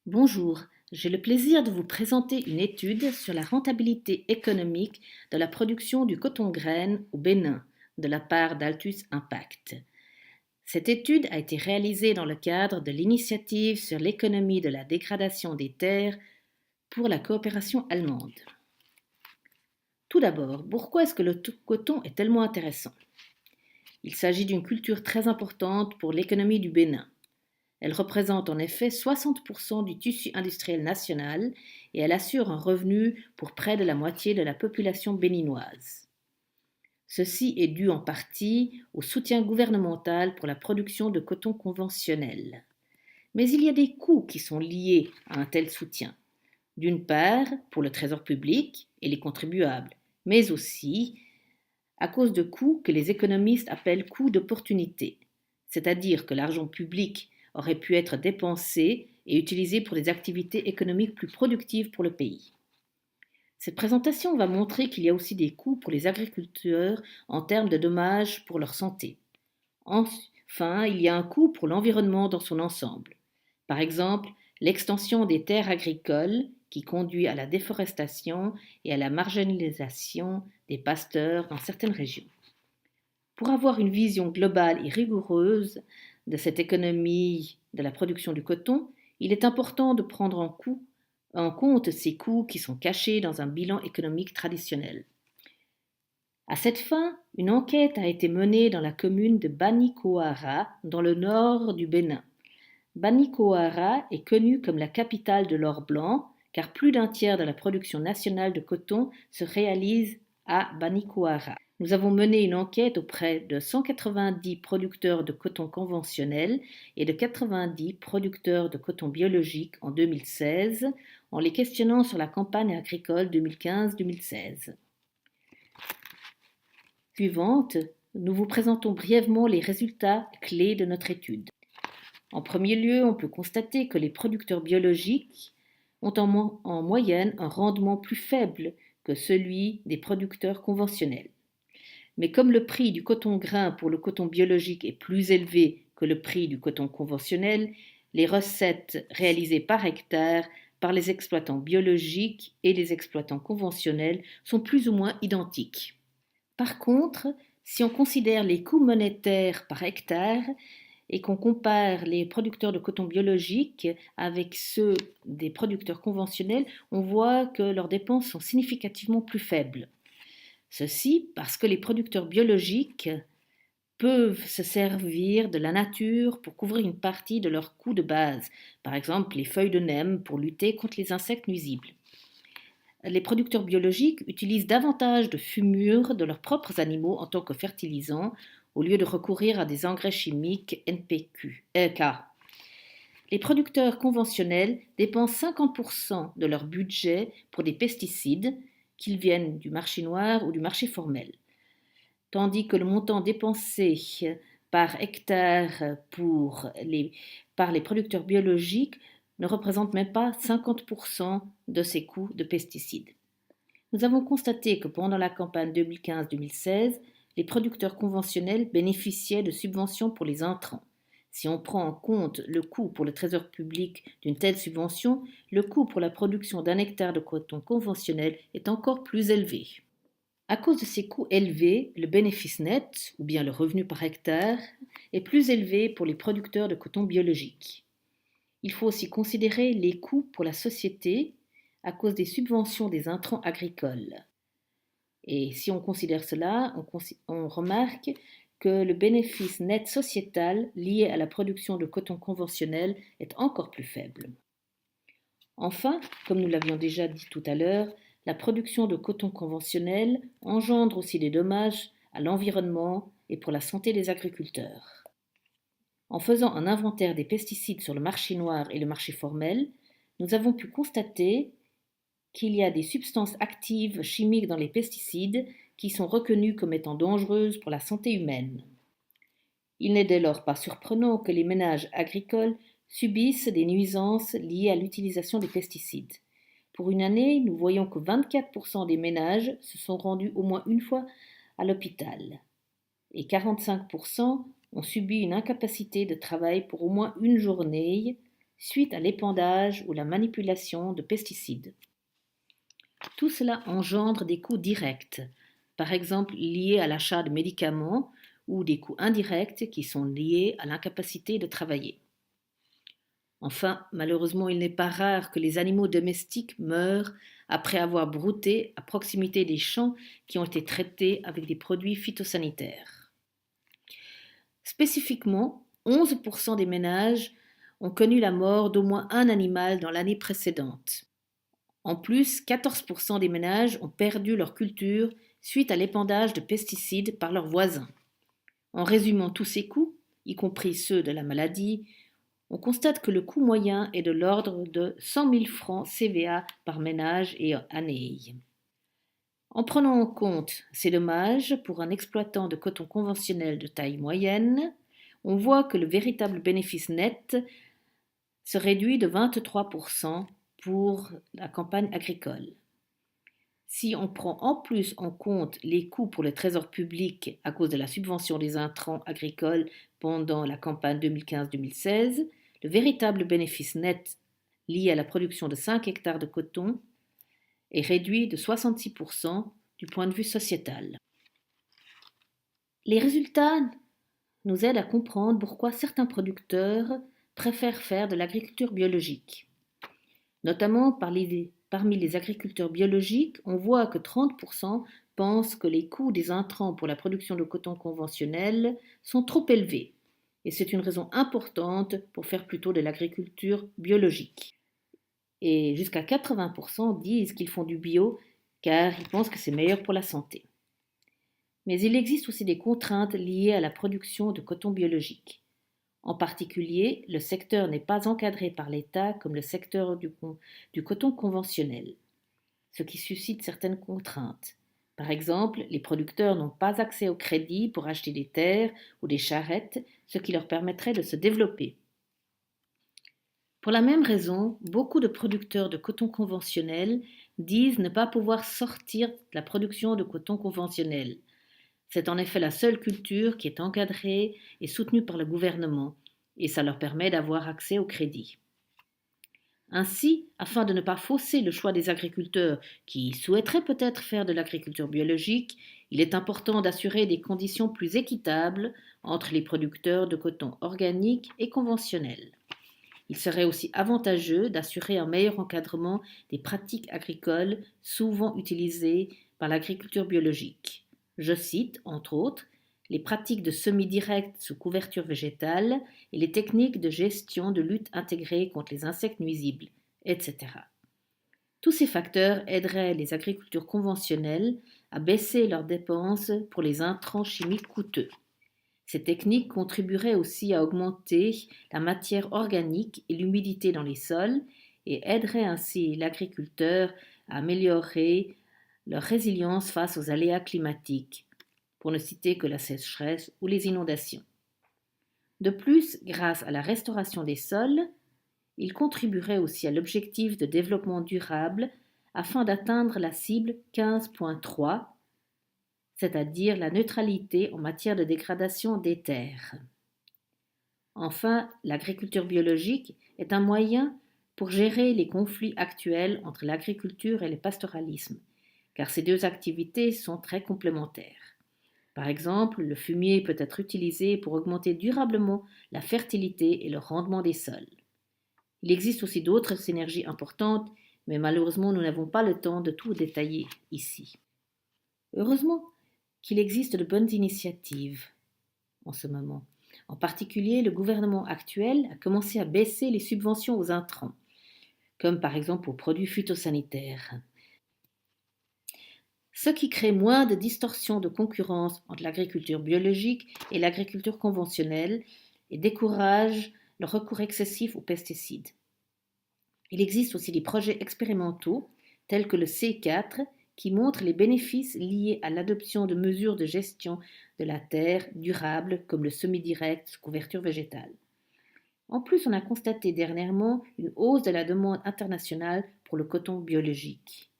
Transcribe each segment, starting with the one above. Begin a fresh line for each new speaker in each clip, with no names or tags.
Bonjour, j'ai le plaisir de vous présenter une étude sur la rentabilité économique de la production du coton-graine au Bénin de la part d'Altus Impact. Cette étude a été réalisée dans le cadre de l'initiative sur l'économie de la dégradation des terres pour la coopération allemande. Tout d'abord, pourquoi est-ce que le coton est tellement intéressant? Il s'agit d'une culture très importante pour l'économie du Bénin. Elle représente en effet 60% du tissu industriel national et elle assure un revenu pour près de la moitié de la population béninoise. Ceci est dû en partie au soutien gouvernemental pour la production de coton conventionnel. Mais il y a des coûts qui sont liés à un tel soutien. D'une part, pour le trésor public et les contribuables, mais aussi à cause de coûts que les économistes appellent coûts d'opportunité, c'est-à-dire que l'argent public aurait pu être dépensé et utilisé pour des activités économiques plus productives pour le pays. Cette présentation va montrer qu'il y a aussi des coûts pour les agriculteurs en termes de dommages pour leur santé. Enfin, il y a un coût pour l'environnement dans son ensemble. Par exemple, l'extension des terres agricoles qui conduit à la déforestation et à la marginalisation des pasteurs dans certaines régions. Pour avoir une vision globale et rigoureuse de cette économie de la production du coton, il est important de prendre en compte ces coûts qui sont cachés dans un bilan économique traditionnel. À cette fin, une enquête a été menée dans la commune de Banikoara, dans le nord du Bénin. Banikoara est connue comme la capitale de l'or blanc, car plus d'un tiers de la production nationale de coton se réalise à Banikoara. Nous avons mené une enquête auprès de 190 producteurs de coton conventionnel et de 90 producteurs de coton biologique en 2016, en les questionnant sur la campagne agricole 2015-2016. Suivante, nous vous présentons brièvement les résultats clés de notre étude. En premier lieu, on peut constater que les producteurs biologiques ont en moyenne un rendement plus faible que celui des producteurs conventionnels. Mais comme le prix du coton grain pour le coton biologique est plus élevé que le prix du coton conventionnel, les recettes réalisées par hectare par les exploitants biologiques et les exploitants conventionnels sont plus ou moins identiques. Par contre, si on considère les coûts monétaires par hectare et qu'on compare les producteurs de coton biologique avec ceux des producteurs conventionnels, on voit que leurs dépenses sont significativement plus faibles. Ceci parce que les producteurs biologiques peuvent se servir de la nature pour couvrir une partie de leurs coûts de base, par exemple les feuilles de neem pour lutter contre les insectes nuisibles. Les producteurs biologiques utilisent davantage de fumure de leurs propres animaux en tant que fertilisant au lieu de recourir à des engrais chimiques NPK. Les producteurs conventionnels dépensent 50% de leur budget pour des pesticides, qu'ils viennent du marché noir ou du marché formel, tandis que le montant dépensé par hectare par les producteurs biologiques ne représente même pas 50% de ces coûts de pesticides. Nous avons constaté que pendant la campagne 2015-2016, les producteurs conventionnels bénéficiaient de subventions pour les intrants. Si on prend en compte le coût pour le trésor public d'une telle subvention, le coût pour la production d'un hectare de coton conventionnel est encore plus élevé. À cause de ces coûts élevés, le bénéfice net, ou bien le revenu par hectare, est plus élevé pour les producteurs de coton biologique. Il faut aussi considérer les coûts pour la société à cause des subventions des intrants agricoles. Et si on considère cela, on remarque que le bénéfice net sociétal lié à la production de coton conventionnel est encore plus faible. Enfin, comme nous l'avions déjà dit tout à l'heure, la production de coton conventionnel engendre aussi des dommages à l'environnement et pour la santé des agriculteurs. En faisant un inventaire des pesticides sur le marché noir et le marché formel, nous avons pu constater qu'il y a des substances actives chimiques dans les pesticides qui sont reconnues comme étant dangereuses pour la santé humaine. Il n'est dès lors pas surprenant que les ménages agricoles subissent des nuisances liées à l'utilisation des pesticides. Pour une année, nous voyons que 24% des ménages se sont rendus au moins une fois à l'hôpital et 45% ont subi une incapacité de travail pour au moins une journée suite à l'épandage ou la manipulation de pesticides. Tout cela engendre des coûts directs, par exemple liés à l'achat de médicaments ou des coûts indirects qui sont liés à l'incapacité de travailler. Enfin, malheureusement, il n'est pas rare que les animaux domestiques meurent après avoir brouté à proximité des champs qui ont été traités avec des produits phytosanitaires. Spécifiquement, 11% des ménages ont connu la mort d'au moins un animal dans l'année précédente. En plus, 14% des ménages ont perdu leur culture suite à l'épandage de pesticides par leurs voisins. En résumant tous ces coûts, y compris ceux de la maladie, on constate que le coût moyen est de l'ordre de 100 000 francs CVA par ménage et année. En prenant en compte ces dommages pour un exploitant de coton conventionnel de taille moyenne, on voit que le véritable bénéfice net se réduit de 23% pour la campagne agricole. Si on prend en plus en compte les coûts pour le trésor public à cause de la subvention des intrants agricoles pendant la campagne 2015-2016, le véritable bénéfice net lié à la production de 5 hectares de coton est réduit de 66% du point de vue sociétal. Les résultats nous aident à comprendre pourquoi certains producteurs préfèrent faire de l'agriculture biologique. Notamment parmi les agriculteurs biologiques, on voit que 30% pensent que les coûts des intrants pour la production de coton conventionnel sont trop élevés. Et c'est une raison importante pour faire plutôt de l'agriculture biologique. Et jusqu'à 80% disent qu'ils font du bio car ils pensent que c'est meilleur pour la santé. Mais il existe aussi des contraintes liées à la production de coton biologique. En particulier, le secteur n'est pas encadré par l'État comme le secteur du coton conventionnel, ce qui suscite certaines contraintes. Par exemple, les producteurs n'ont pas accès au crédit pour acheter des terres ou des charrettes, ce qui leur permettrait de se développer. Pour la même raison, beaucoup de producteurs de coton conventionnel disent ne pas pouvoir sortir de la production de coton conventionnel. C'est en effet la seule culture qui est encadrée et soutenue par le gouvernement, et ça leur permet d'avoir accès au crédit. Ainsi, afin de ne pas fausser le choix des agriculteurs qui souhaiteraient peut-être faire de l'agriculture biologique, il est important d'assurer des conditions plus équitables entre les producteurs de coton organique et conventionnel. Il serait aussi avantageux d'assurer un meilleur encadrement des pratiques agricoles souvent utilisées par l'agriculture biologique. Je cite, entre autres, les pratiques de semis direct sous couverture végétale et les techniques de gestion de lutte intégrée contre les insectes nuisibles, etc. Tous ces facteurs aideraient les agricultures conventionnelles à baisser leurs dépenses pour les intrants chimiques coûteux. Ces techniques contribueraient aussi à augmenter la matière organique et l'humidité dans les sols et aideraient ainsi l'agriculteur à améliorer leur résilience face aux aléas climatiques, pour ne citer que la sécheresse ou les inondations. De plus, grâce à la restauration des sols, ils contribueraient aussi à l'objectif de développement durable afin d'atteindre la cible 15.3, c'est-à-dire la neutralité en matière de dégradation des terres. Enfin, l'agriculture biologique est un moyen pour gérer les conflits actuels entre l'agriculture et le pastoralisme, car ces deux activités sont très complémentaires. Par exemple, le fumier peut être utilisé pour augmenter durablement la fertilité et le rendement des sols. Il existe aussi d'autres synergies importantes, mais malheureusement nous n'avons pas le temps de tout détailler ici. Heureusement qu'il existe de bonnes initiatives en ce moment. En particulier, le gouvernement actuel a commencé à baisser les subventions aux intrants, comme par exemple aux produits phytosanitaires, ce qui crée moins de distorsions de concurrence entre l'agriculture biologique et l'agriculture conventionnelle et décourage le recours excessif aux pesticides. Il existe aussi des projets expérimentaux, tels que le C4, qui montrent les bénéfices liés à l'adoption de mesures de gestion de la terre durables comme le semi-direct sous couverture végétale. En plus, on a constaté dernièrement une hausse de la demande internationale pour le coton biologique.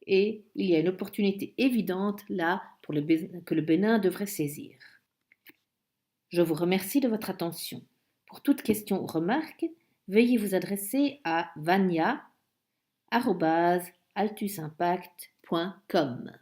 Et il y a une opportunité évidente là que le Bénin devrait saisir. Je vous remercie de votre attention. Pour toute question ou remarque, veuillez vous adresser à vania@altusimpact.com.